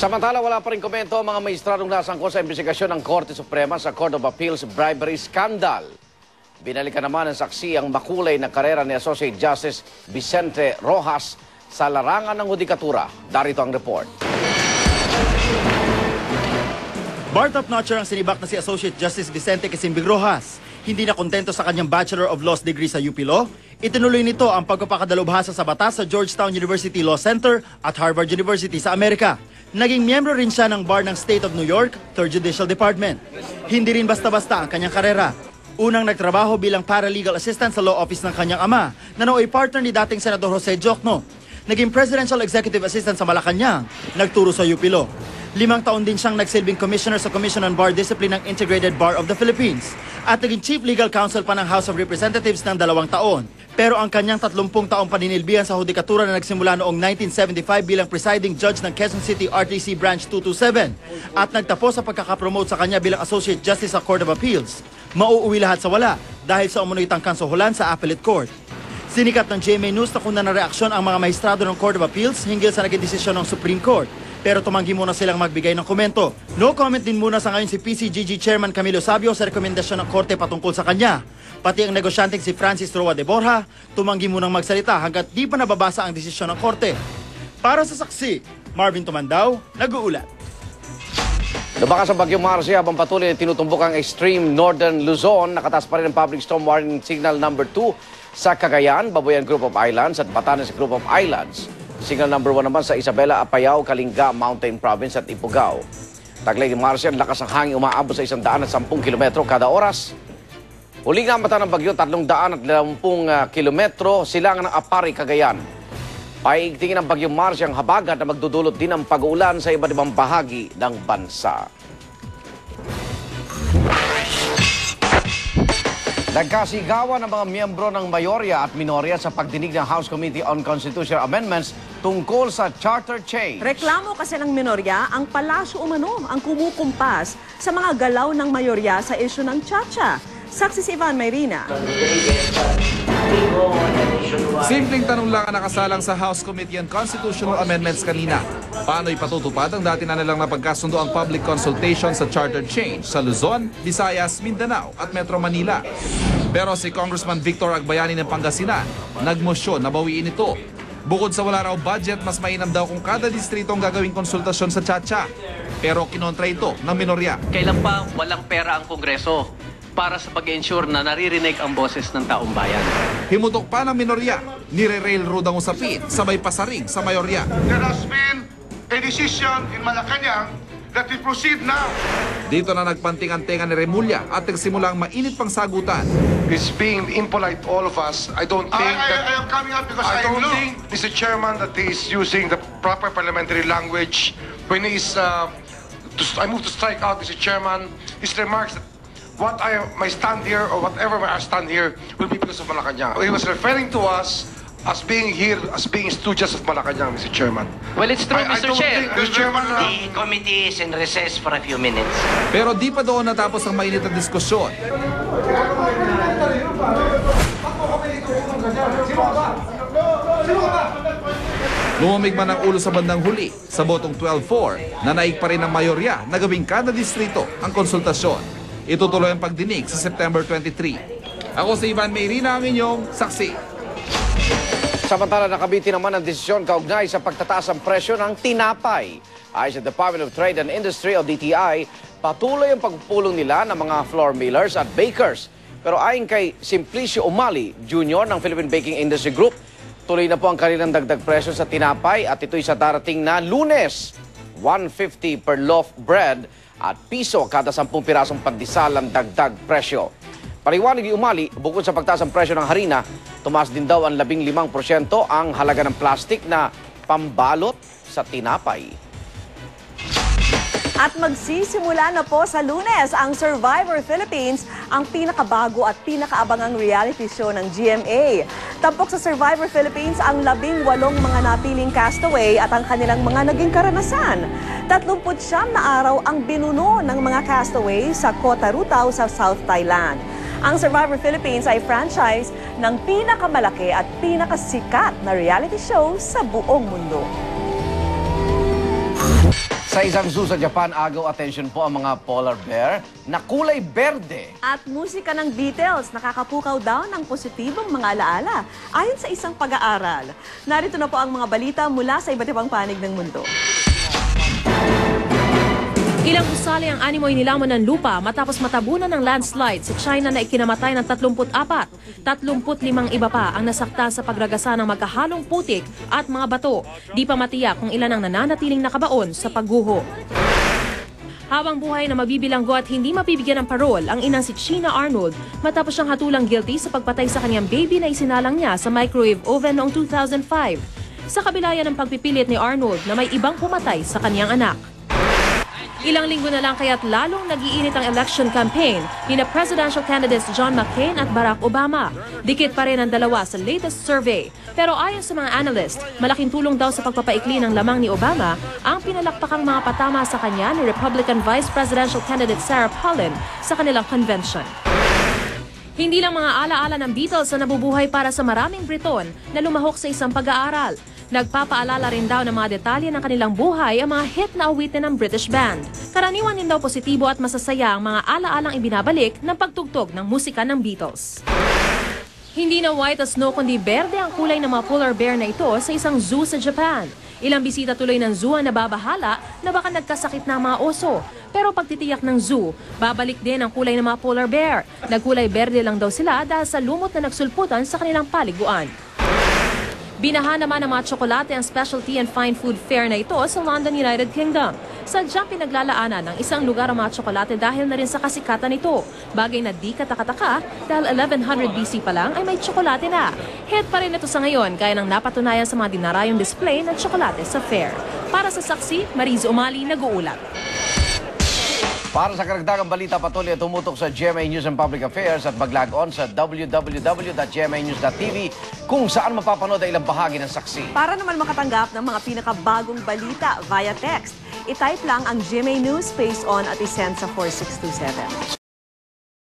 Samantala, wala pa rin komento ang mga mahistradong nasangkot sa investigasyon ng Korte Suprema sa Court of Appeals bribery scandal. Binalikan naman ng saksi ang makulay na karera ni Associate Justice Vicente Rojas sa larangan ng hudikatura. Darito ang report. Bar top-notcher ang sinibak na si Associate Justice Vicente Quisimbing Rojas. Hindi na kontento sa kanyang Bachelor of Laws degree sa UP Law, itinuloy nito ang pagpapakadalubhasa sa batas sa Georgetown University Law Center at Harvard University sa Amerika. Naging miyembro rin siya ng bar ng State of New York, 3rd Judicial Department. Hindi rin basta-basta ang kanyang karera. Unang nagtrabaho bilang paralegal assistant sa law office ng kanyang ama, na nooy partner ni dating Senador Jose Diokno. Naging presidential executive assistant sa Malacanang, nagturo sa UP Law. 5 taon din siyang nagsilbing commissioner sa Commission on Bar Discipline ng Integrated Bar of the Philippines at naging chief legal counsel pa ng House of Representatives ng 2 taon. Pero ang kanyang 30 taong paninilbihan sa hudikatura na nagsimula noong 1975 bilang presiding judge ng Quezon City RTC Branch 227 at nagtapos sa pagkakapromote sa kanya bilang Associate Justice sa Court of Appeals, mauuwi lahat sa wala dahil sa umunoy tangkansoholan sa Appellate Court. Sinikat ng GMA News na kunda ng reaksyon ang mga maestrado ng Court of Appeals hinggil sa naging desisyon ng Supreme Court. Pero tumanggi muna silang magbigay ng komento. No comment din muna sa ngayon si PCGG Chairman Camilo Sabio sa rekomendasyon ng Korte patungkol sa kanya. Pati ang negosyanteng si Francis Roa de Borja, tumanggi munang magsalita hanggat di pa nababasa ang desisyon ng Korte. Para sa saksi, Marvin Tumandao, nag-uulat. Lumakas ang bagyong Marcia habang patuloy na tinutumbok ang extreme northern Luzon. Nakataas pa rin ang public storm warning signal number 2 sa Cagayan, Babuyan Group of Islands at Batanes Group of Islands. Signal number 1 naman sa Isabela, Apayao, Kalinga, Mountain Province at Ifugao. Taglay ni Marcia, lakas ng hangin umaabot sa 110 kilometro kada oras. Huling namata ng bagyo, 320 kilometro silangan ng Apari, Cagayan. Paigtingin ng bagyong Marcia ang habagat na magdudulot din ng pag-uulan sa iba't ibang bahagi ng bansa. Nagkasigawan ng mga miyembro ng mayorya at minorya sa pagdinig ng House Committee on Constitutional Amendments tungkol sa charter change. Reklamo kasi ng minorya ang palasyo umano ang kumukumpas sa mga galaw ng mayorya sa isyu ng Chacha. Saksi si Ivan Mayrina. Simpleng tanong lang ang nakasalang sa House Committee on Constitutional Amendments kanina. Paano ipatutupad ang dati na nilang napagkasundo ang public consultation sa charter change sa Luzon, Visayas, Mindanao at Metro Manila? Pero si Congressman Victor Agbayani ng Pangasinan, nagmosyon na bawiin ito. Bukod sa wala raw budget, mas mainam daw kung kada distrito ang gagawing konsultasyon sa Chacha. Pero kinontra ito ng minorya. Kailan pa walang pera ang Kongreso para sa pag-ensure na naririnig ang boses ng taong bayan? Himutok pa ng minorya, nire-railroad ang usapin, sabay pasaring sa mayorya. There has been a decision in Malacanang that we proceed now. Dito na nagpanting-antengan ni Remulla at nagsimula ang mainit pang sagutan. It's being impolite to all of us. I don't think I am coming out because I don't think, Mr. Chairman, that he is using the proper parliamentary language when he is, I move to strike out, Mr. Chairman, his remarks that my stand here or whatever I stand here will be because of Malacanang. He was referring to us as being here, as being stooges of Malacanang, Mr. Chairman. Well, it's true, Mr. Chair. Mr. Chairman, The committee is in recess for a few minutes. Pero di pa doon natapos ang mainit na diskusyon. Lumamig man ang ulo sa bandang huli sa botong 12-4 na naig pa rin ng mayorya na gawing kada distrito ang konsultasyon. Itutuloy ang pagdinig sa September 23. Ako si Ivan Mayrina, ang inyong saksi. Samantala, nakabiti naman ang desisyon kaugnay sa pagtataas ng presyo ng tinapay. Ayon sa Department of Trade and Industry o DTI, patuloy ang pagpupulong nila ng mga flour millers at bakers. Pero ayon kay Simplicio Umali Jr. ng Philippine Baking Industry Group, tuloy na po ang kanilang dagdag presyo sa tinapay at ito'y sa darating na Lunes. 150 per loaf bread at piso kada 10 pirasong pandesal ang dagdag presyo. Paliwanag ni Umali, bukod sa pagtaas ng presyo ng harina, tumaas din daw ang 15% ang halaga ng plastik na pambalot sa tinapay. At magsisimula na po sa Lunes ang Survivor Philippines, ang pinakabago at pinakaabangang reality show ng GMA. Tampok sa Survivor Philippines ang 18 mga napiling castaway at ang kanilang mga naging karanasan. 39 na araw ang binuno ng mga castaway sa Kota Rutao sa South Thailand. Ang Survivor Philippines ay franchise ng pinakamalaki at pinakasikat na reality show sa buong mundo. Sa isang zoo sa Japan, agaw attention po ang mga polar bear na kulay berde. At musika ng Beatles, nakakapukaw daw ng positibong mga alaala ayon sa isang pag-aaral. Narito na po ang mga balita mula sa iba't ibang panig ng mundo. Ilang gusali ang animoy nilamon ng lupa matapos matabunan ng landslide sa China na ikinamatay ng 34. 35 iba pa ang nasakta sa pagragasa ng magkahalong putik at mga bato. Di pa matiyak kung ilan ang nananatiling nakabaon sa pagguho. Habang buhay na mabibilanggo at hindi mapibigyan ng parol ang inang si Sheena Arnold matapos siyang hatulang guilty sa pagpatay sa kanyang baby na isinalang niya sa microwave oven noong 2005. Sa kabila yan ng pagpipilit ni Arnold na may ibang pumatay sa kanyang anak. Ilang linggo na lang kaya't lalong nag-iinit ang election campaign ni na presidential candidates John McCain at Barack Obama. Dikit pa rin ang dalawa sa latest survey. Pero ayon sa mga analyst, malaking tulong daw sa pagpapaikli ng lamang ni Obama ang pinalakpakang mga patama sa kanya ni Republican Vice Presidential candidate Sarah Palin sa kanilang convention. Hindi lang mga alaala ng Beatles na nabubuhay para sa maraming Briton na lumahok sa isang pag-aaral. Nagpapaalala rin daw ng mga detalye ng kanilang buhay ang mga hit na awitin ng British band. Karaniwan din daw positibo at masasaya ang mga alaalang ibinabalik ng pagtugtog ng musika ng Beatles. Hindi na white as snow kundi berde ang kulay ng mga polar bear na ito sa isang zoo sa Japan. Ilang bisita tuloy ng zoo ang nababahala na baka nagkasakit na ang mga oso. Pero pagtitiyak ng zoo, babalik din ang kulay ng mga polar bear. Nagkulay berde lang daw sila dahil sa lumot na nagsulputan sa kanilang paliguan. Binaha naman ng mga tsokolate ang Specialty and Fine Food Fair na ito sa London, United Kingdom. Sadyang pinaglalaanan ng isang lugar ang mga tsokolate dahil na rin sa kasikatan nito. Bagay na di katakataka dahil 1100 BC pa lang ay may tsokolate na. Hit pa rin ito sa ngayon gaya ng napatunayan sa mga dinarayong display ng tsokolate sa fair. Para sa Saksi, Mariz Umali, nag-uulat. Para sa karagdagang balita, patuloy at tumutok sa GMA News and Public Affairs at mag-log on sa www.gmanews.tv kung saan mapapanood ang ilang bahagi ng Saksi. Para naman makatanggap ng mga pinakabagong balita via text, i-type lang ang GMA News Space On at isend sa 4627.